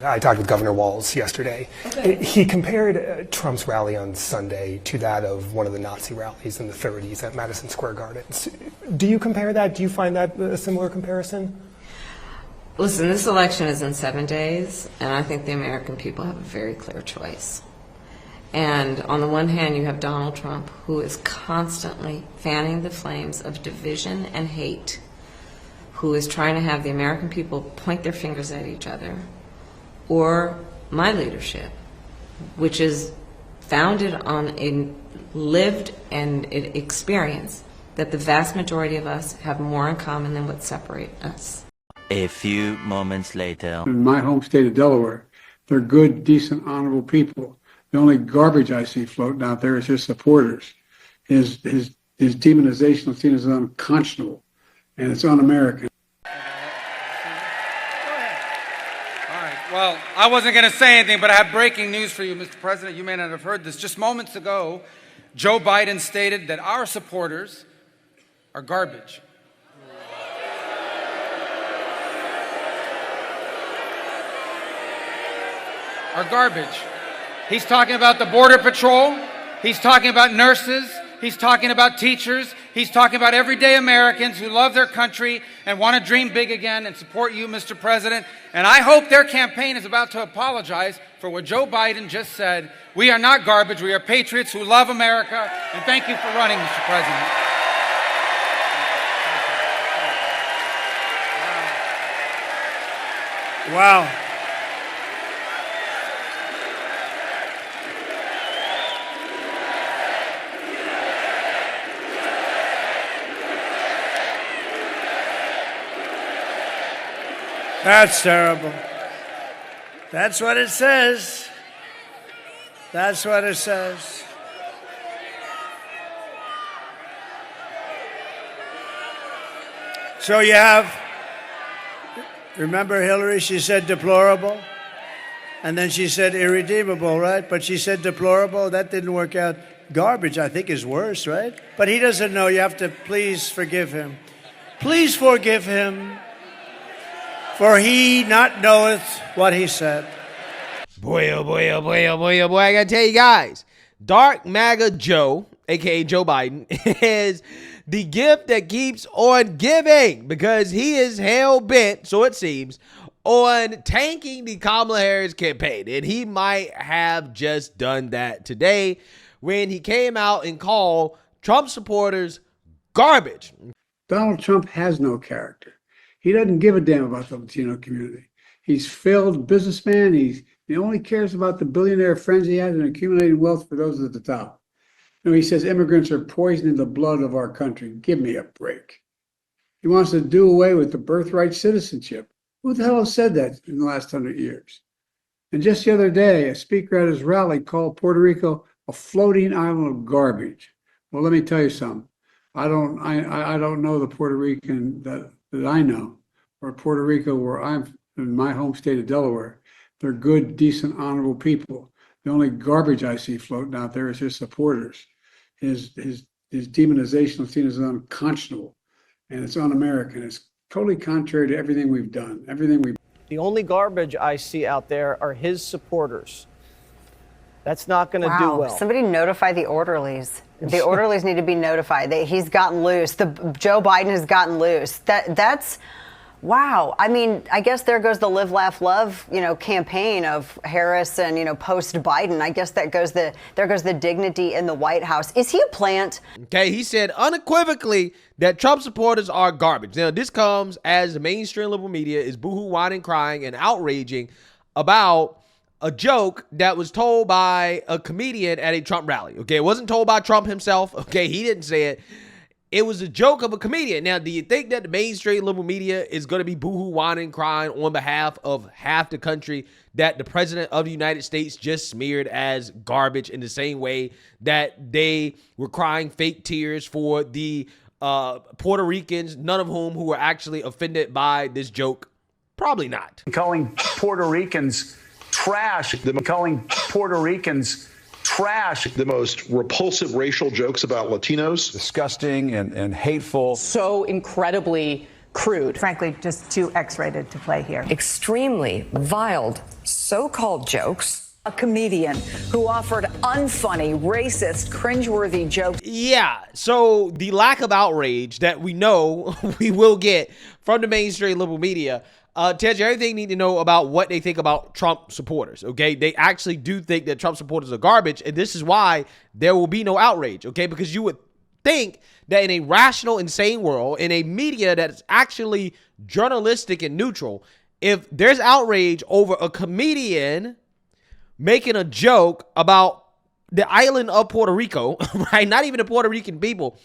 I talked with Governor Walz yesterday. Okay. He compared Trump's rally on Sunday to that of one of the Nazi rallies in the 30s at Madison Square Garden. Do you compare that? Do you find that a similar comparison? Listen, this election is in 7 days, and I think the American people have a very clear choice. And on the one hand, you have Donald Trump, who is constantly fanning the flames of division and hate, who is trying to have the American people point their fingers at each other, or my leadership, which is founded on a lived and experience that the vast majority of us have more in common than what separates us. A few moments later. In my home state of Delaware, they're good, decent, honorable people. The only garbage I see floating out there is his supporters. His demonization of Tina is unconscionable, and it's un-American. Well, I wasn't going to say anything, but I have breaking news for you, Mr. President. You may not have heard this. Just moments ago, Joe Biden stated that our supporters are garbage. Are garbage. He's talking about the Border Patrol. He's talking about nurses. He's talking about teachers. He's talking about everyday Americans who love their country and want to dream big again and support you, Mr. President. And I hope their campaign is about to apologize for what Joe Biden just said. We are not garbage. We are patriots who love America. And thank you for running, Mr. President. Wow. That's terrible. That's what it says. That's what it says. So you have, remember Hillary, she said deplorable, and then she said irredeemable, right? But she said deplorable, that didn't work out. Garbage, I think, is worse, right? But he doesn't know, you have to please forgive him. Please forgive him. For he not knoweth what he said. Boy, oh boy, oh boy, oh boy, oh boy. I gotta tell you guys, Dark MAGA Joe, aka Joe Biden, is the gift that keeps on giving because he is hell-bent, so it seems, on tanking the Kamala Harris campaign. And he might have just done that today when he came out and called Trump supporters garbage. Donald Trump has no character. He doesn't give a damn about the Latino community. He's failed businessman. He only cares about the billionaire friends he has and accumulating wealth for those at the top. You know, he says immigrants are poisoning the blood of our country. Give me a break. He wants to do away with the birthright citizenship. Who the hell has said that in the last 100 years? And just the other day, a speaker at his rally called Puerto Rico a floating island of garbage. Well, let me tell you something. I don't know the Puerto Rican that I know, or Puerto Rico, where I'm in my home state of Delaware. They're good, decent, honorable people. The only garbage I see floating out there is his supporters. His demonization of Tina is unconscionable, and it's un-American. It's totally contrary to everything we've done. The only garbage I see out there are his supporters. That's not going to do well. Somebody notify the orderlies. The orderlies need to be notified. He's gotten loose. Joe Biden has gotten loose. That's wow. I mean, I guess there goes the live, laugh, love, campaign of Harris and, post Biden. I guess there goes the dignity in the White House. Is he a plant? Okay, he said unequivocally that Trump supporters are garbage. Now, this comes as the mainstream liberal media is boohoo, whining, crying, and outraging about a joke that was told by a comedian at a Trump rally. Okay, it wasn't told by Trump himself. Okay, he didn't say it. It was a joke of a comedian. Now, do you think that the mainstream liberal media is going to be boohoo, whining, crying on behalf of half the country that the president of the United States just smeared as garbage in the same way that they were crying fake tears for the Puerto Ricans, none of whom who were actually offended by this joke? Probably not. Calling Puerto Ricans trash, calling Puerto Ricans trash. The most repulsive racial jokes about Latinos. Disgusting and hateful. So incredibly crude, frankly, just too X-rated to play here. Extremely vile so-called jokes. A comedian who offered unfunny, racist, cringeworthy jokes. Yeah, so the lack of outrage that we know we will get from the mainstream liberal media tells you everything you need to know about what they think about Trump supporters, okay? They actually do think that Trump supporters are garbage, and this is why there will be no outrage, okay? Because you would think that in a rational, insane world, in a media that's actually journalistic and neutral, if there's outrage over a comedian making a joke about the island of Puerto Rico, right? Not even the Puerto Rican people,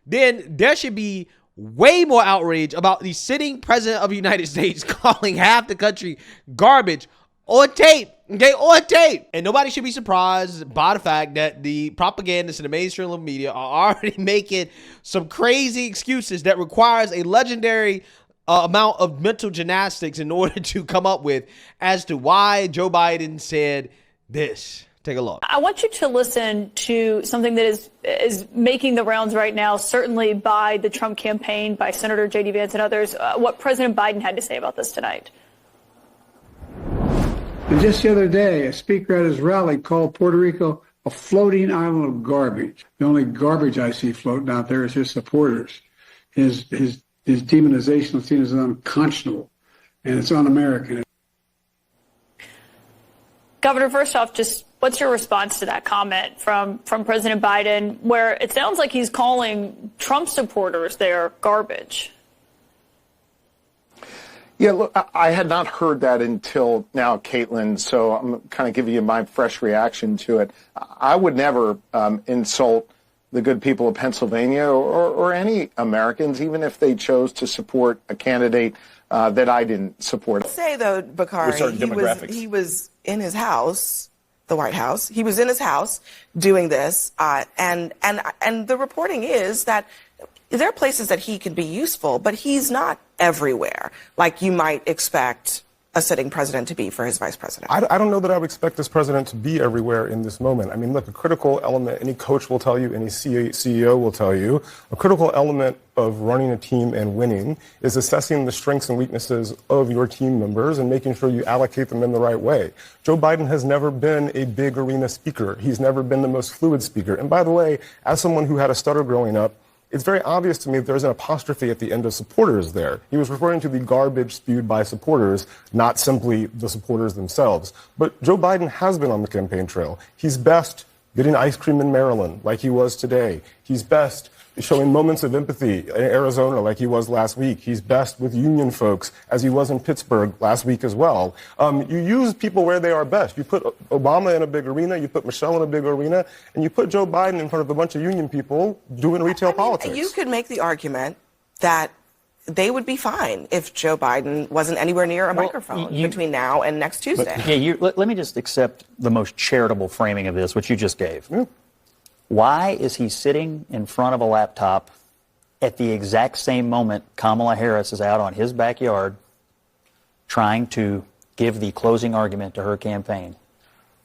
then there should be way more outrage about the sitting president of the United States calling half the country garbage on tape, okay, on tape. And nobody should be surprised by the fact that the propagandists in the mainstream media are already making some crazy excuses that requires a legendary amount of mental gymnastics in order to come up with as to why Joe Biden said this. Take a look. I want you to listen to something that is making the rounds right now, certainly by the Trump campaign, by Senator J.D. Vance and others, what President Biden had to say about this tonight. And just the other day, a speaker at his rally called Puerto Rico a floating island of garbage. The only garbage I see floating out there is his supporters. His demonization of things is unconscionable, and it's un-American. Governor, first off, just what's your response to that comment from President Biden, where it sounds like he's calling Trump supporters there garbage? Yeah, look, I had not heard that until now, Caitlin, so I'm kind of giving you my fresh reaction to it. I would never insult the good people of Pennsylvania or any Americans, even if they chose to support a candidate that I didn't support. Say though, Bakari, he was in his house, the White House. He was in his house doing this, and the reporting is that there are places that he can be useful, but he's not everywhere like you might expect a sitting president to be for his vice president. I don't know that I would expect this president to be everywhere in this moment. I mean, look, a critical element, any coach will tell you, any CEO will tell you, a critical element of running a team and winning is assessing the strengths and weaknesses of your team members and making sure you allocate them in the right way. Joe Biden has never been a big arena speaker. He's never been the most fluid speaker. And by the way, as someone who had a stutter growing up, it's very obvious to me that there's an apostrophe at the end of supporters there. He was referring to the garbage spewed by supporters, not simply the supporters themselves. But Joe Biden has been on the campaign trail. He's best getting ice cream in Maryland like he was today. He's best showing moments of empathy in Arizona like he was last week. He's best with union folks as he was in Pittsburgh last week as well. You use people where they are best. You put Obama in a big arena, you put Michelle in a big arena, and you put Joe Biden in front of a bunch of union people doing retail politics. You could make the argument that they would be fine if Joe Biden wasn't anywhere near a microphone between now and next Tuesday. Let me just accept the most charitable framing of this, which you just gave. Yeah. Why is he sitting in front of a laptop at the exact same moment Kamala Harris is out on his backyard trying to give the closing argument to her campaign?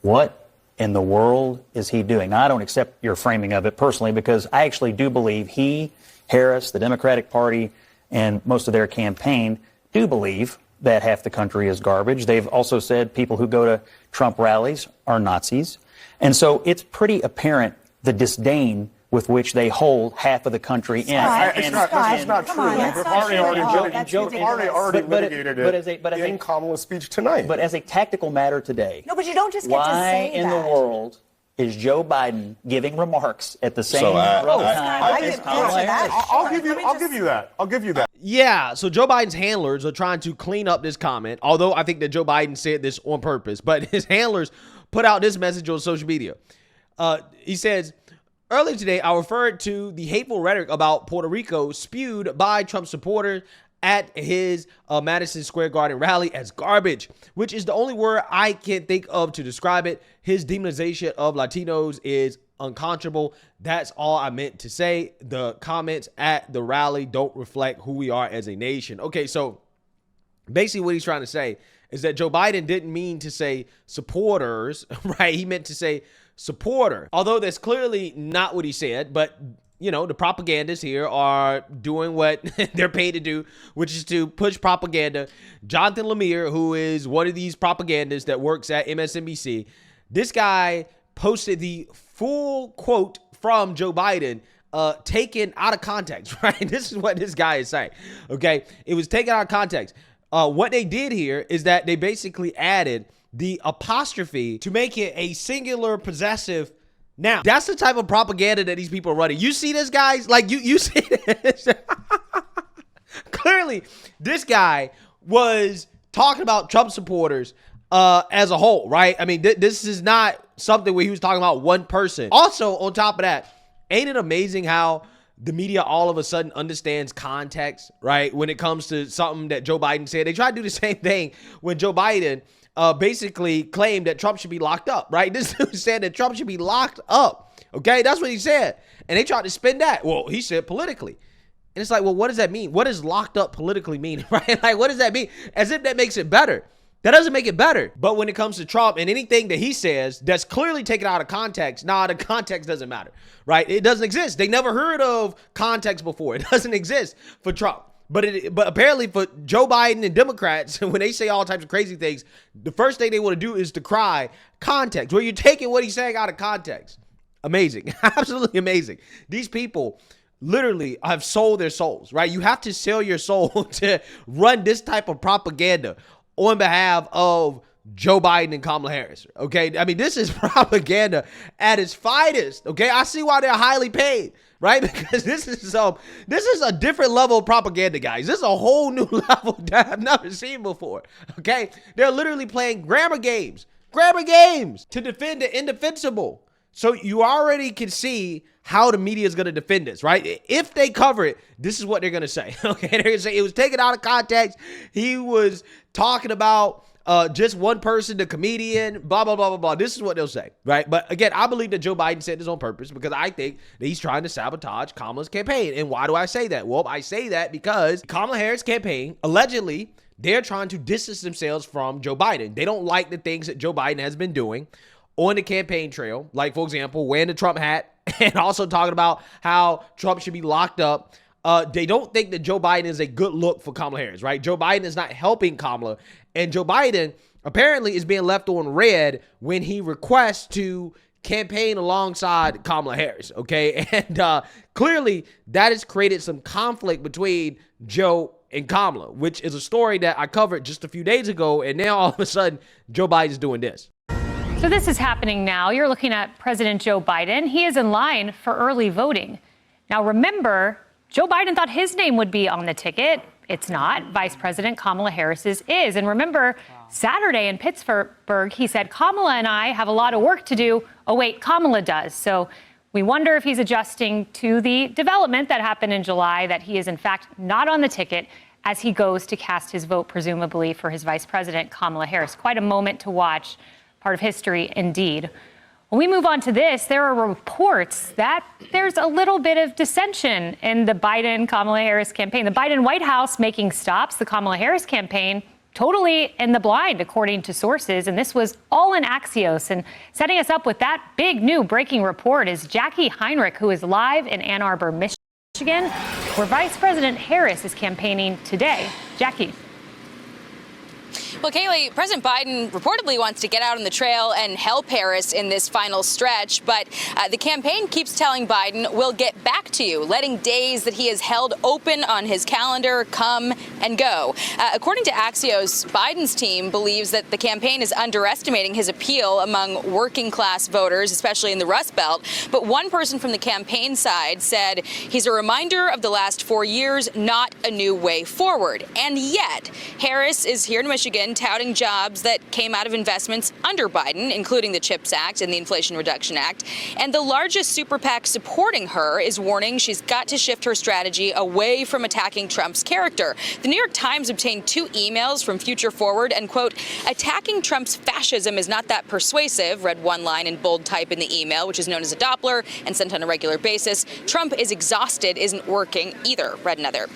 What in the world is he doing? Now, I don't accept your framing of it personally because I actually do believe he, Harris, the Democratic Party, and most of their campaign do believe that half the country is garbage. They've also said people who go to Trump rallies are Nazis. And so it's pretty apparent the disdain with which they hold half of the country in. It's not true. We've already litigated it in Kamala's speech tonight. But as a tactical matter today, no, but you don't just get to say why in the world is Joe Biden giving remarks at the same time as Kamala Harris? I'll give you that. Yeah, so Joe Biden's handlers are trying to clean up this comment, although I think that Joe Biden said this on purpose, but his handlers put out this message on social media. He says, earlier today, I referred to the hateful rhetoric about Puerto Rico spewed by Trump supporters at his Madison Square Garden rally as garbage, which is the only word I can think of to describe it. His demonization of Latinos is unconscionable. That's all I meant to say. The comments at the rally don't reflect who we are as a nation. Okay, so basically what he's trying to say is that Joe Biden didn't mean to say supporters, right? He meant to say supporter, although that's clearly not what he said, but you know, the propagandists here are doing what they're paid to do, which is to push propaganda. Jonathan Lemire, who is one of these propagandists that works at MSNBC, this guy posted the full quote from Joe Biden, taken out of context, right? This is what this guy is saying, okay? It was taken out of context. What they did here is that they basically added the apostrophe to make it a singular possessive. Now, that's the type of propaganda that these people are running. You see this, guys? Like, you see this? Clearly, this guy was talking about Trump supporters as a whole, right? I mean, this is not something where he was talking about one person. Also, on top of that, ain't it amazing how the media all of a sudden understands context, right? When it comes to something that Joe Biden said. They try to do the same thing when Joe Biden basically claimed that Trump should be locked up, right? This dude said that Trump should be locked up, okay? That's what he said. And they tried to spin that. Well, he said politically. And it's like, well, what does that mean? What does locked up politically mean, right? Like, what does that mean? As if that makes it better. That doesn't make it better. But when it comes to Trump and anything that he says that's clearly taken out of context, the context doesn't matter, right? It doesn't exist. They never heard of context before. It doesn't exist for Trump. But apparently for Joe Biden and Democrats, when they say all types of crazy things, the first thing they want to do is decry context, where you're taking what he's saying out of context. Amazing. Absolutely amazing. These people literally have sold their souls, right? You have to sell your soul to run this type of propaganda on behalf of Joe Biden and Kamala Harris, okay? I mean, this is propaganda at its finest, okay? I see why they're highly paid, right? Because this is a different level of propaganda, guys. This is a whole new level that I've never seen before, okay? They're literally playing grammar games to defend the indefensible. So you already can see how the media is going to defend this, right? If they cover it, this is what they're going to say, okay? They're going to say it was taken out of context. He was talking about just one person, the comedian, blah, blah, blah, blah, blah. This is what they'll say, right? But again, I believe that Joe Biden said this on purpose because I think that he's trying to sabotage Kamala's campaign. And why do I say that? Well, I say that because Kamala Harris' campaign, allegedly, they're trying to distance themselves from Joe Biden. They don't like the things that Joe Biden has been doing on the campaign trail, like, for example, wearing the Trump hat and also talking about how Trump should be locked up. They don't think that Joe Biden is a good look for Kamala Harris, right? Joe Biden is not helping Kamala. And Joe Biden apparently is being left on red when he requests to campaign alongside Kamala Harris, okay? And clearly that has created some conflict between Joe and Kamala, which is a story that I covered just a few days ago. And now all of a sudden, Joe Biden's doing this. So this is happening now. You're looking at President Joe Biden. He is in line for early voting. Now, remember, Joe Biden thought his name would be on the ticket. It's not. Vice President Kamala Harris's is. And remember, Saturday in Pittsburgh, he said, Kamala and I have a lot of work to do. Oh, wait, Kamala does. So we wonder if he's adjusting to the development that happened in July, that he is, in fact, not on the ticket as he goes to cast his vote, presumably, for his Vice President, Kamala Harris. Quite a moment to watch. Part of history, indeed. When we move on to this, there are reports that there's a little bit of dissension in the Biden-Kamala Harris campaign. The Biden White House making stops, the Kamala Harris campaign totally in the blind, according to sources. And this was all in Axios. And setting us up with that big new breaking report is Jackie Heinrich, who is live in Ann Arbor, Michigan, where Vice President Harris is campaigning today. Jackie. Well, Kayleigh, President Biden reportedly wants to get out on the trail and help Harris in this final stretch, but the campaign keeps telling Biden, we'll get back to you, letting days that he has held open on his calendar come and go. According to Axios, Biden's team believes that the campaign is underestimating his appeal among working class voters, especially in the Rust Belt. But one person from the campaign side said he's a reminder of the last 4 years, not a new way forward. And yet, Harris is here in Michigan touting jobs that came out of investments under Biden, including the CHIPS Act and the Inflation Reduction Act. And the largest super PAC supporting her is warning she's got to shift her strategy away from attacking Trump's character. The New York Times obtained 2 emails from Future Forward and, quote, attacking Trump's fascism is not that persuasive, read one line in bold type in the email, which is known as a Doppler and sent on a regular basis. Trump is exhausted isn't working either, read another.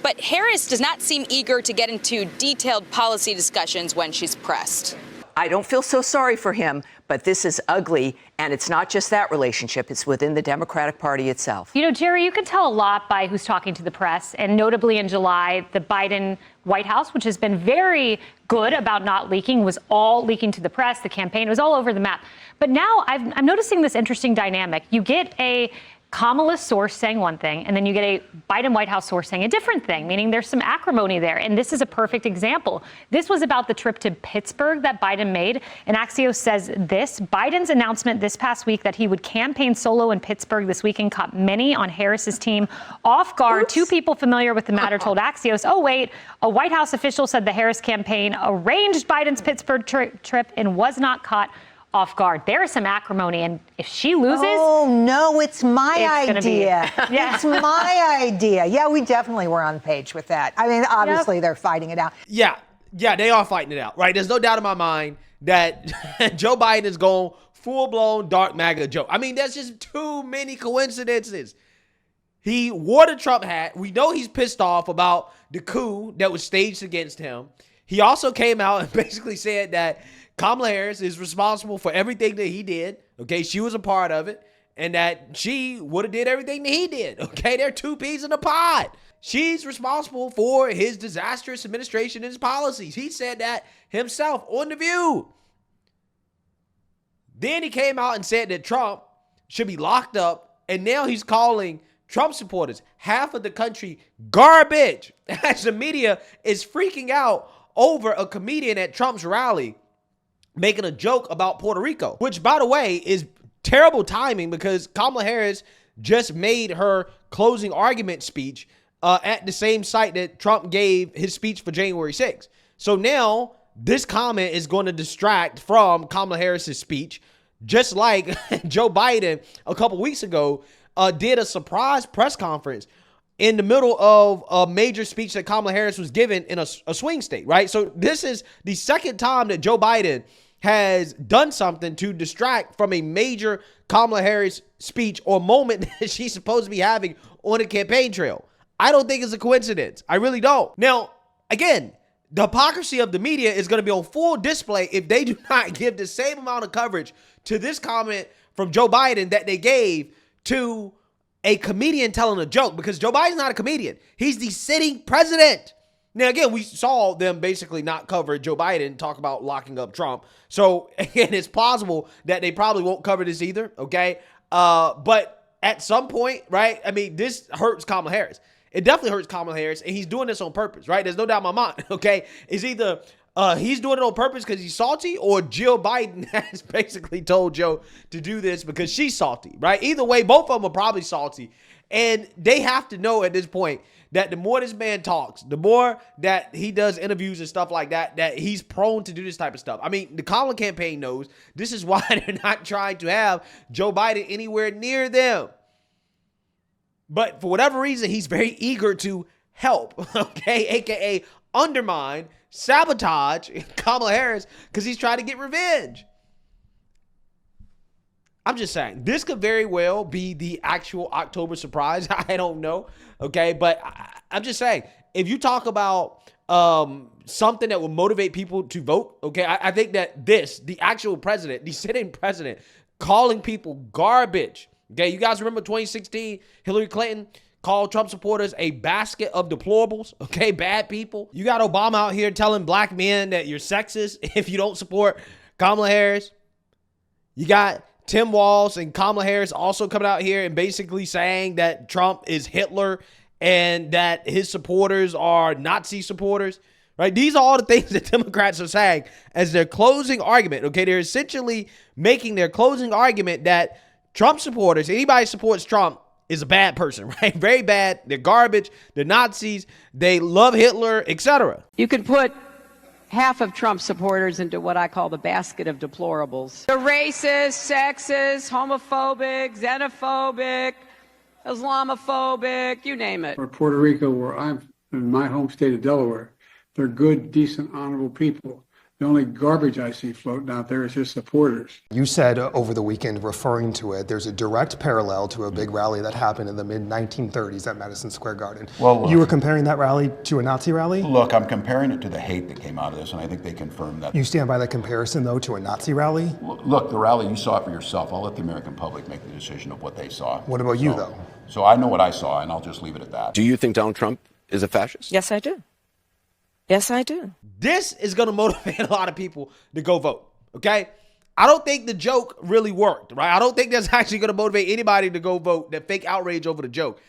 But Harris does not seem eager to get into detailed policy discussions when she's pressed. I don't feel so sorry for him, But this is ugly, and it's not just that relationship, it's within the Democratic Party itself. You know, Jerry, you can tell a lot by who's talking to the press, and notably in July, the Biden White House, which has been very good about not leaking, was all leaking to the press. The campaign was all over the map. But now I'm noticing this interesting dynamic. You get a Kamala source saying one thing, and then you get a Biden White House source saying a different thing, meaning there's some acrimony there. And this is a perfect example. This was about the trip to Pittsburgh that Biden made. And Axios says this: Biden's announcement this past week that he would campaign solo in Pittsburgh this weekend caught many on Harris's team off guard. Oops. Two people familiar with the matter told Axios, oh, wait, a White House official said the Harris campaign arranged Biden's Pittsburgh trip and was not caught off guard. There is some acrimony, and if she loses... Oh, no, it's my idea. Yeah. It's my idea. Yeah, we definitely were on page with that. I mean, obviously, they're fighting it out. Yeah, they are fighting it out, right? There's no doubt in my mind that Joe Biden is going full-blown dark MAGA joke. I mean, there's just too many coincidences. He wore the Trump hat. We know he's pissed off about the coup that was staged against him. He also came out and basically said that Kamala Harris is responsible for everything that he did. Okay, she was a part of it, and that she would have did everything that he did. Okay, they're two peas in a pod. She's responsible for his disastrous administration and his policies. He said that himself on The View. Then he came out and said that Trump should be locked up, and now he's calling Trump supporters, half of the country, garbage, as the media is freaking out over a comedian at Trump's rally making a joke about Puerto Rico, which, by the way, is terrible timing because Kamala Harris just made her closing argument speech at the same site that Trump gave his speech for January 6th. So now this comment is going to distract from Kamala Harris's speech, just like Joe Biden a couple weeks ago did a surprise press conference in the middle of a major speech that Kamala Harris was given in a swing state, right? So this is the second time that Joe Biden has done something to distract from a major Kamala Harris speech or moment that she's supposed to be having on the campaign trail. I don't think it's a coincidence. I really don't. Now, again, the hypocrisy of the media is going to be on full display if they do not give the same amount of coverage to this comment from Joe Biden that they gave to a comedian telling a joke, because Joe Biden's not a comedian. He's the sitting president. Now, again, we saw them basically not cover Joe Biden, talk about locking up Trump. So, again, it's plausible that they probably won't cover this either, okay? But at some point, right, I mean, this hurts Kamala Harris. It definitely hurts Kamala Harris, and he's doing this on purpose, right? There's no doubt in my mind, okay? It's either he's doing it on purpose because he's salty, or Jill Biden has basically told Joe to do this because she's salty, right? Either way, both of them are probably salty, and they have to know at this point that the more this man talks, the more that he does interviews and stuff like that, that he's prone to do this type of stuff. I mean, the Kamala campaign knows this is why they're not trying to have Joe Biden anywhere near them. But for whatever reason, he's very eager to help, okay, aka undermine, sabotage Kamala Harris because he's trying to get revenge. I'm just saying, this could very well be the actual October surprise. I don't know, okay? But I'm just saying, if you talk about something that will motivate people to vote, okay, I think that the actual president, the sitting president, calling people garbage, okay? You guys remember 2016, Hillary Clinton called Trump supporters a basket of deplorables, okay, bad people. You got Obama out here telling black men that you're sexist if you don't support Kamala Harris. You got Tim Walz and Kamala Harris also coming out here and basically saying that Trump is Hitler and that his supporters are Nazi supporters, right? These are all the things that Democrats are saying as their closing argument, okay? They're essentially making their closing argument that Trump supporters, anybody who supports Trump, is a bad person, right? Very bad. They're garbage. They're Nazis. They love Hitler, etc. You could put half of Trump supporters into what I call the basket of deplorables. They're racist, sexist, homophobic, xenophobic, Islamophobic, you name it. Or Puerto Rico, where I'm in my home state of Delaware, they're good, decent, honorable people. The only garbage I see floating out there is his supporters. You said over the weekend, referring to it, there's a direct parallel to a big rally that happened in the mid-1930s at Madison Square Garden. Well, look, you were comparing that rally to a Nazi rally? Look, I'm comparing it to the hate that came out of this, and I think they confirmed that. You stand by that comparison, though, to a Nazi rally? Look, the rally, you saw it for yourself. I'll let the American public make the decision of what they saw. What about you, though? So I know what I saw, and I'll just leave it at that. Do you think Donald Trump is a fascist? Yes, I do. Yes, I do. This is going to motivate a lot of people to go vote, okay? I don't think the joke really worked, right? I don't think that's actually going to motivate anybody to go vote, that fake outrage over the joke.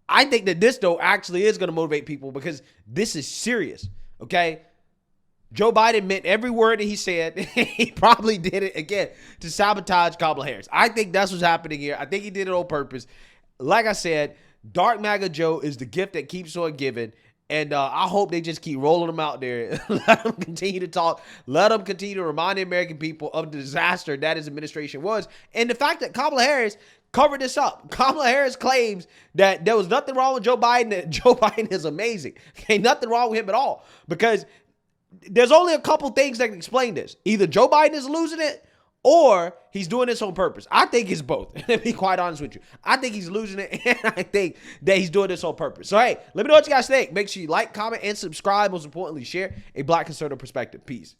I think that this, though, actually is going to motivate people because this is serious, okay? Joe Biden meant every word that he said. He probably did it, again, to sabotage Kamala Harris. I think that's what's happening here. I think he did it on purpose. Like I said, Dark MAGA Joe is the gift that keeps on giving. And I hope they just keep rolling them out there. Let them continue to talk. Let them continue to remind the American people of the disaster that his administration was. And the fact that Kamala Harris covered this up. Kamala Harris claims that there was nothing wrong with Joe Biden, that Joe Biden is amazing. Ain't nothing wrong with him at all. Because there's only a couple things that can explain this. Either Joe Biden is losing it, or he's doing this on purpose. I think it's both. To be quite honest with you. I think he's losing it, and I think that he's doing this on purpose. So, hey, let me know what you guys think. Make sure you like, comment, and subscribe. Most importantly, share a Black conservative perspective. Peace.